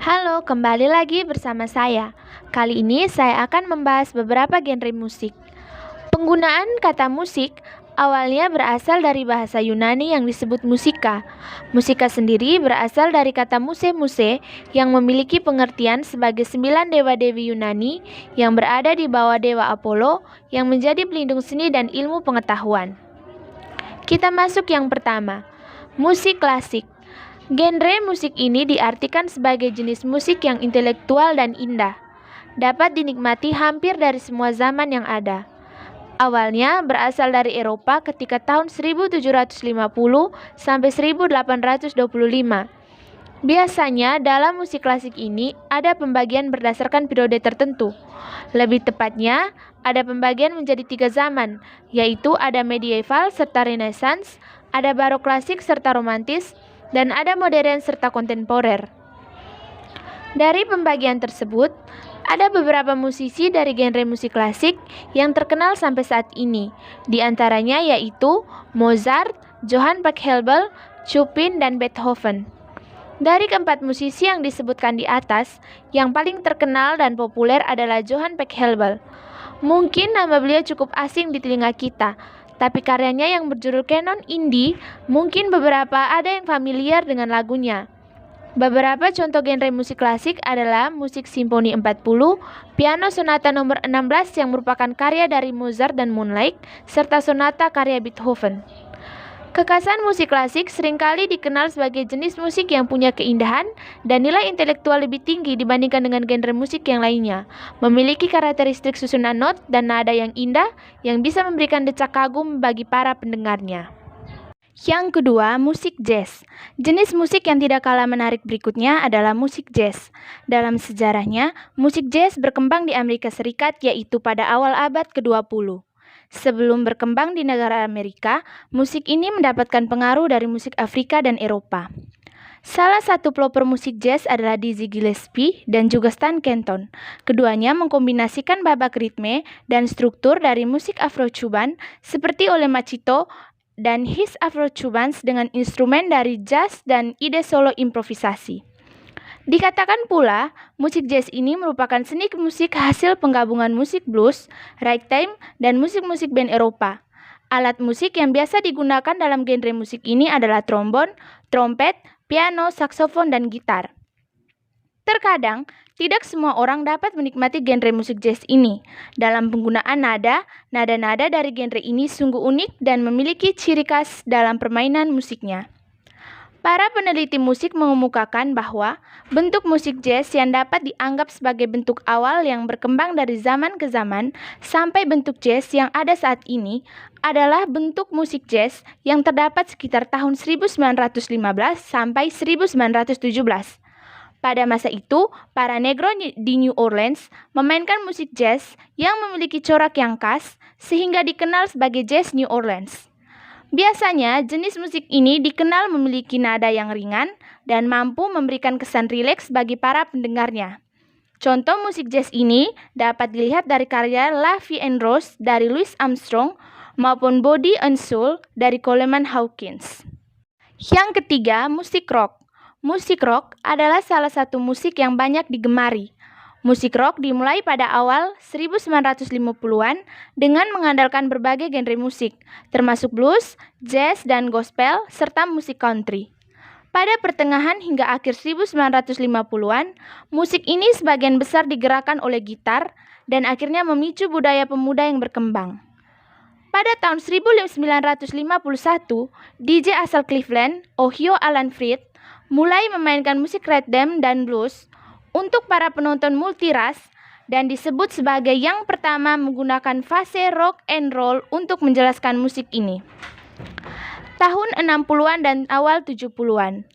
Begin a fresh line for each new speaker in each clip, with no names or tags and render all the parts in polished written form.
Halo, kembali lagi bersama saya. Kali ini saya akan membahas beberapa genre musik. Penggunaan kata musik awalnya berasal dari bahasa Yunani yang disebut musika. Musika sendiri berasal dari kata muse yang memiliki pengertian sebagai 9 dewa-dewi Yunani yang berada di bawah dewa Apollo yang menjadi pelindung seni dan ilmu pengetahuan. Kita masuk yang pertama, musik klasik. Genre musik ini diartikan sebagai jenis musik yang intelektual dan indah, dapat dinikmati hampir dari semua zaman yang ada. Awalnya berasal dari Eropa ketika tahun 1750 sampai 1825. Biasanya dalam musik klasik ini ada pembagian berdasarkan periode tertentu. Lebih tepatnya, ada pembagian menjadi 3 zaman, yaitu ada medieval serta renaissance, ada barok klasik serta romantis, dan ada modern serta kontemporer. Dari pembagian tersebut, ada beberapa musisi dari genre musik klasik yang terkenal sampai saat ini. Di antaranya yaitu Mozart, Johann Pachelbel, Chopin, dan Beethoven. Dari keempat musisi yang disebutkan di atas, yang paling terkenal dan populer adalah Johann Pachelbel. Mungkin nama beliau cukup asing di telinga kita, tapi karyanya yang berjudul Canon Indie, mungkin beberapa ada yang familiar dengan lagunya. Beberapa contoh genre musik klasik adalah musik Simfoni 40, piano sonata nomor 16 yang merupakan karya dari Mozart dan Moonlight, serta sonata karya Beethoven. Kekhasan musik klasik seringkali dikenal sebagai jenis musik yang punya keindahan dan nilai intelektual lebih tinggi dibandingkan dengan genre musik yang lainnya. Memiliki karakteristik susunan not dan nada yang indah yang bisa memberikan decak kagum bagi para pendengarnya. Yang kedua, musik jazz. Jenis musik yang tidak kalah menarik berikutnya adalah musik jazz. Dalam sejarahnya, musik jazz berkembang di Amerika Serikat yaitu pada awal abad ke-20. Sebelum berkembang di negara Amerika, musik ini mendapatkan pengaruh dari musik Afrika dan Eropa. Salah satu pelopor musik jazz adalah Dizzy Gillespie dan juga Stan Kenton. Keduanya mengkombinasikan babak ritme dan struktur dari musik Afro-Cuban seperti Ole Machito dan His Afro-Cubans dengan instrumen dari jazz dan ide solo improvisasi. Dikatakan pula, musik jazz ini merupakan seni musik hasil penggabungan musik blues, ragtime, dan musik-musik band Eropa. Alat musik yang biasa digunakan dalam genre musik ini adalah trombon, trompet, piano, saksofon, dan gitar. Terkadang, tidak semua orang dapat menikmati genre musik jazz ini. Dalam penggunaan nada-nada dari genre ini sungguh unik dan memiliki ciri khas dalam permainan musiknya. Para peneliti musik mengemukakan bahwa bentuk musik jazz yang dapat dianggap sebagai bentuk awal yang berkembang dari zaman ke zaman sampai bentuk jazz yang ada saat ini adalah bentuk musik jazz yang terdapat sekitar tahun 1915 sampai 1917. Pada masa itu, para negro di New Orleans memainkan musik jazz yang memiliki corak yang khas sehingga dikenal sebagai jazz New Orleans. Biasanya, jenis musik ini dikenal memiliki nada yang ringan dan mampu memberikan kesan rileks bagi para pendengarnya. Contoh musik jazz ini dapat dilihat dari karya La Vie en Rose dari Louis Armstrong maupun Body and Soul dari Coleman Hawkins. Yang ketiga, musik rock. Musik rock adalah salah satu musik yang banyak digemari. Musik rock dimulai pada awal 1950-an dengan mengandalkan berbagai genre musik, termasuk blues, jazz, dan gospel, serta musik country. Pada pertengahan hingga akhir 1950-an, musik ini sebagian besar digerakkan oleh gitar dan akhirnya memicu budaya pemuda yang berkembang. Pada tahun 1951, DJ asal Cleveland, Ohio Alan Freed, mulai memainkan musik rhythm dan blues untuk para penonton multiras dan disebut sebagai yang pertama menggunakan fase rock and roll untuk menjelaskan musik ini. Tahun 60-an dan awal 70-an,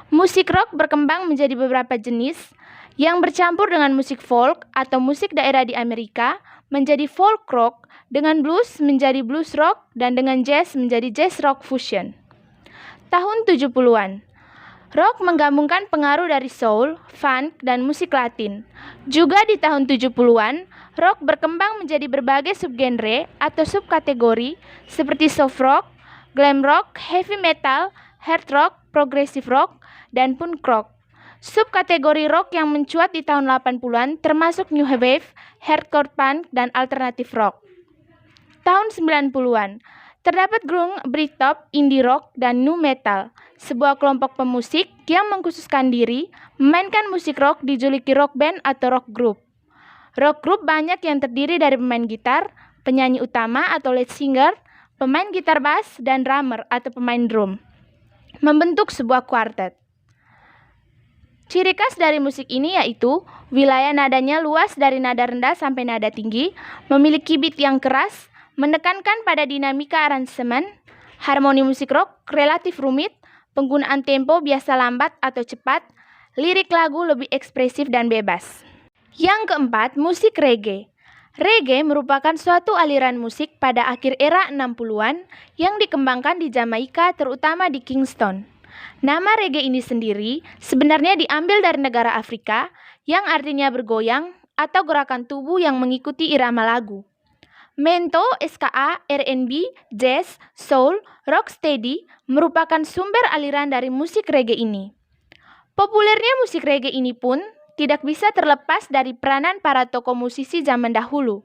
musik rock berkembang menjadi beberapa jenis yang bercampur dengan musik folk atau musik daerah di Amerika menjadi folk rock, dengan blues menjadi blues rock, dan dengan jazz menjadi jazz rock fusion. Tahun 70-an, rock menggabungkan pengaruh dari soul, funk, dan musik Latin. Juga di tahun 70-an, rock berkembang menjadi berbagai subgenre atau subkategori seperti soft rock, glam rock, heavy metal, hard rock, progressive rock, dan punk rock. Subkategori rock yang mencuat di tahun 80-an termasuk New Wave, Hardcore Punk, dan Alternative Rock. Tahun 90-an, terdapat grunge, Britpop, indie rock, dan nu metal, sebuah kelompok pemusik yang mengkhususkan diri memainkan musik rock dijuluki rock band atau rock group. Rock group banyak yang terdiri dari pemain gitar, penyanyi utama atau lead singer, pemain gitar bass, dan drummer atau pemain drum, membentuk sebuah kuartet. Ciri khas dari musik ini yaitu wilayah nadanya luas dari nada rendah sampai nada tinggi, memiliki beat yang keras, menekankan pada dinamika aransemen, harmoni musik rock relatif rumit, penggunaan tempo biasa lambat atau cepat, lirik lagu lebih ekspresif dan bebas. Yang keempat, musik reggae. Reggae merupakan suatu aliran musik pada akhir era 60-an yang dikembangkan di Jamaika terutama di Kingston. Nama reggae ini sendiri sebenarnya diambil dari negara Afrika yang artinya bergoyang atau gerakan tubuh yang mengikuti irama lagu. Mento, ska, R&B, jazz, soul, rocksteady merupakan sumber aliran dari musik reggae ini. Populernya musik reggae ini pun tidak bisa terlepas dari peranan para tokoh musisi zaman dahulu.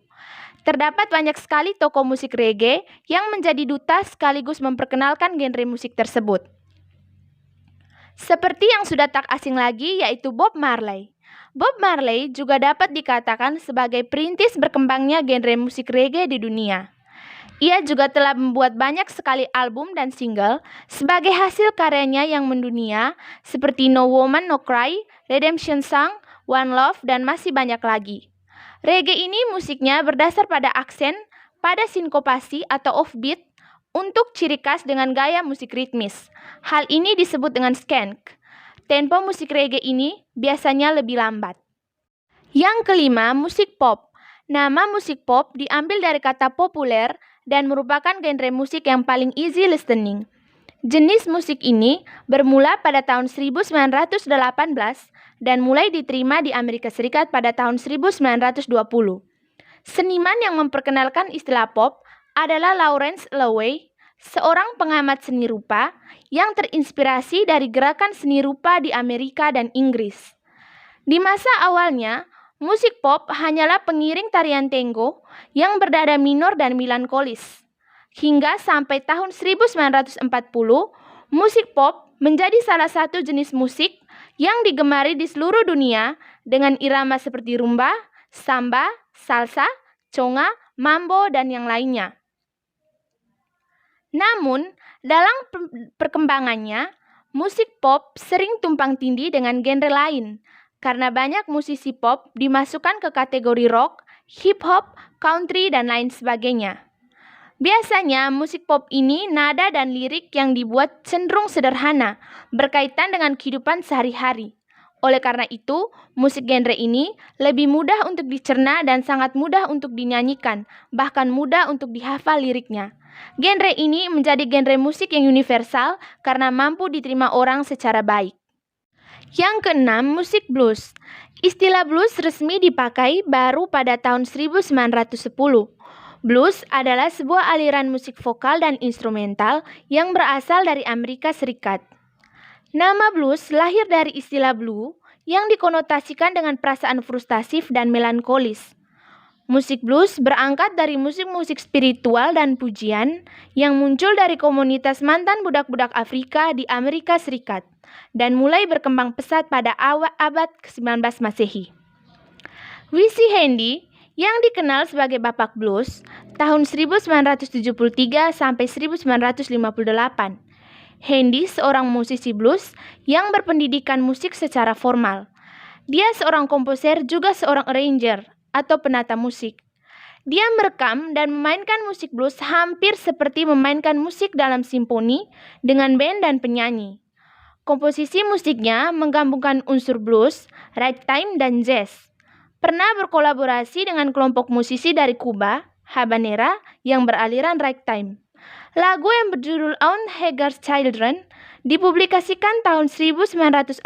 Terdapat banyak sekali tokoh musik reggae yang menjadi duta sekaligus memperkenalkan genre musik tersebut. Seperti yang sudah tak asing lagi yaitu Bob Marley. Bob Marley juga dapat dikatakan sebagai perintis berkembangnya genre musik reggae di dunia. Ia juga telah membuat banyak sekali album dan single sebagai hasil karyanya yang mendunia seperti No Woman No Cry, Redemption Song, One Love, dan masih banyak lagi. Reggae ini musiknya berdasar pada aksen, pada sinkopasi atau offbeat, untuk ciri khas dengan gaya musik ritmis. Hal ini disebut dengan skank. Tempo musik reggae ini biasanya lebih lambat. Yang kelima, musik pop. Nama musik pop diambil dari kata populer dan merupakan genre musik yang paling easy listening. Jenis musik ini bermula pada tahun 1918 dan mulai diterima di Amerika Serikat pada tahun 1920. Seniman yang memperkenalkan istilah pop adalah Lawrence Lowery, seorang pengamat seni rupa yang terinspirasi dari gerakan seni rupa di Amerika dan Inggris. Di masa awalnya, musik pop hanyalah pengiring tarian tango yang bernada minor dan melankolis. Hingga sampai tahun 1940, musik pop menjadi salah satu jenis musik yang digemari di seluruh dunia dengan irama seperti rumba, samba, salsa, conga, mambo, dan yang lainnya. Namun, dalam perkembangannya, musik pop sering tumpang tindih dengan genre lain, karena banyak musisi pop dimasukkan ke kategori rock, hip hop, country, dan lain sebagainya. Biasanya, musik pop ini nada dan lirik yang dibuat cenderung sederhana, berkaitan dengan kehidupan sehari-hari. Oleh karena itu, musik genre ini lebih mudah untuk dicerna dan sangat mudah untuk dinyanyikan, bahkan mudah untuk dihafal liriknya. Genre ini menjadi genre musik yang universal karena mampu diterima orang secara baik. Yang keenam, musik blues. Istilah blues resmi dipakai baru pada tahun 1910. Blues adalah sebuah aliran musik vokal dan instrumental yang berasal dari Amerika Serikat. Nama blues lahir dari istilah blue yang dikonotasikan dengan perasaan frustasi dan melankolis. Musik blues berangkat dari musik-musik spiritual dan pujian yang muncul dari komunitas mantan budak-budak Afrika di Amerika Serikat dan mulai berkembang pesat pada abad ke-19 Masehi. W.C. Handy yang dikenal sebagai Bapak Blues tahun 1973 sampai 1958. Handy seorang musisi blues yang berpendidikan musik secara formal. Dia seorang komposer juga seorang arranger atau penata musik. Dia merekam dan memainkan musik blues hampir seperti memainkan musik dalam simfoni dengan band dan penyanyi. Komposisi musiknya menggabungkan unsur blues, ragtime, dan jazz. Pernah berkolaborasi dengan kelompok musisi dari Kuba, Habanera, yang beraliran ragtime. Lagu yang berjudul Aunt Hagar's Children dipublikasikan tahun 1914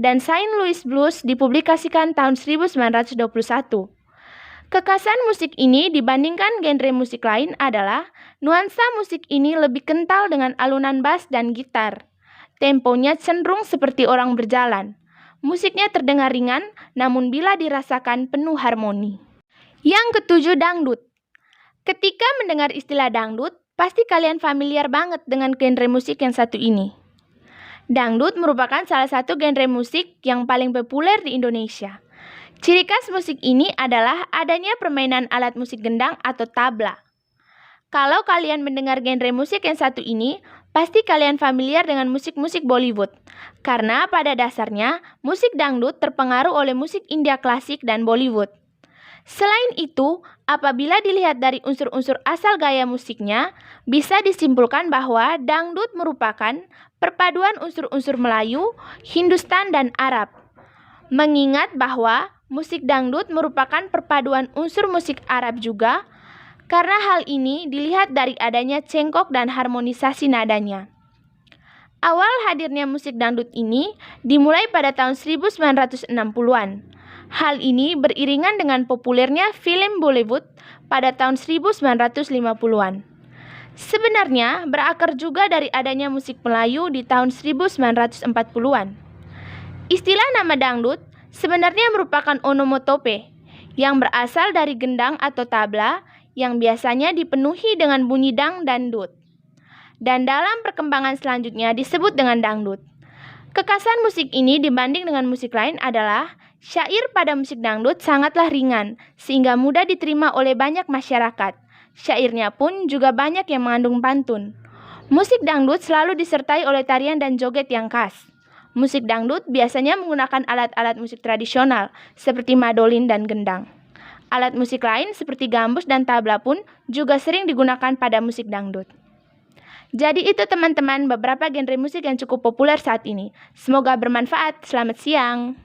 dan Saint Louis Blues dipublikasikan tahun 1921. Kekhasan musik ini dibandingkan genre musik lain adalah nuansa musik ini lebih kental dengan alunan bass dan gitar. Temponya cenderung seperti orang berjalan. Musiknya terdengar ringan, namun bila dirasakan penuh harmoni. Yang ketujuh, dangdut. Ketika mendengar istilah dangdut, pasti kalian familiar banget dengan genre musik yang satu ini. Dangdut merupakan salah satu genre musik yang paling populer di Indonesia. Ciri khas musik ini adalah adanya permainan alat musik gendang atau tabla. Kalau kalian mendengar genre musik yang satu ini, pasti kalian familiar dengan musik-musik Bollywood. Karena pada dasarnya, musik dangdut terpengaruh oleh musik India klasik dan Bollywood. Selain itu, apabila dilihat dari unsur-unsur asal gaya musiknya, bisa disimpulkan bahwa dangdut merupakan perpaduan unsur-unsur Melayu, Hindustan, dan Arab. Mengingat bahwa musik dangdut merupakan perpaduan unsur musik Arab juga, karena hal ini dilihat dari adanya cengkok dan harmonisasi nadanya. Awal hadirnya musik dangdut ini dimulai pada tahun 1960-an. Hal ini beriringan dengan populernya film Bollywood pada tahun 1950-an. Sebenarnya berakar juga dari adanya musik Melayu di tahun 1940-an. Istilah nama dangdut sebenarnya merupakan onomatope yang berasal dari gendang atau tabla yang biasanya dipenuhi dengan bunyi dang dan dut. Dan dalam perkembangan selanjutnya disebut dengan dangdut. Kekhasan musik ini dibanding dengan musik lain adalah syair pada musik dangdut sangatlah ringan sehingga mudah diterima oleh banyak masyarakat. Syairnya pun juga banyak yang mengandung pantun. Musik dangdut selalu disertai oleh tarian dan joget yang khas. Musik dangdut biasanya menggunakan alat-alat musik tradisional seperti mandolin dan gendang. Alat musik lain seperti gambus dan tabla pun juga sering digunakan pada musik dangdut. Jadi itu teman-teman beberapa genre musik yang cukup populer saat ini. Semoga bermanfaat. Selamat siang.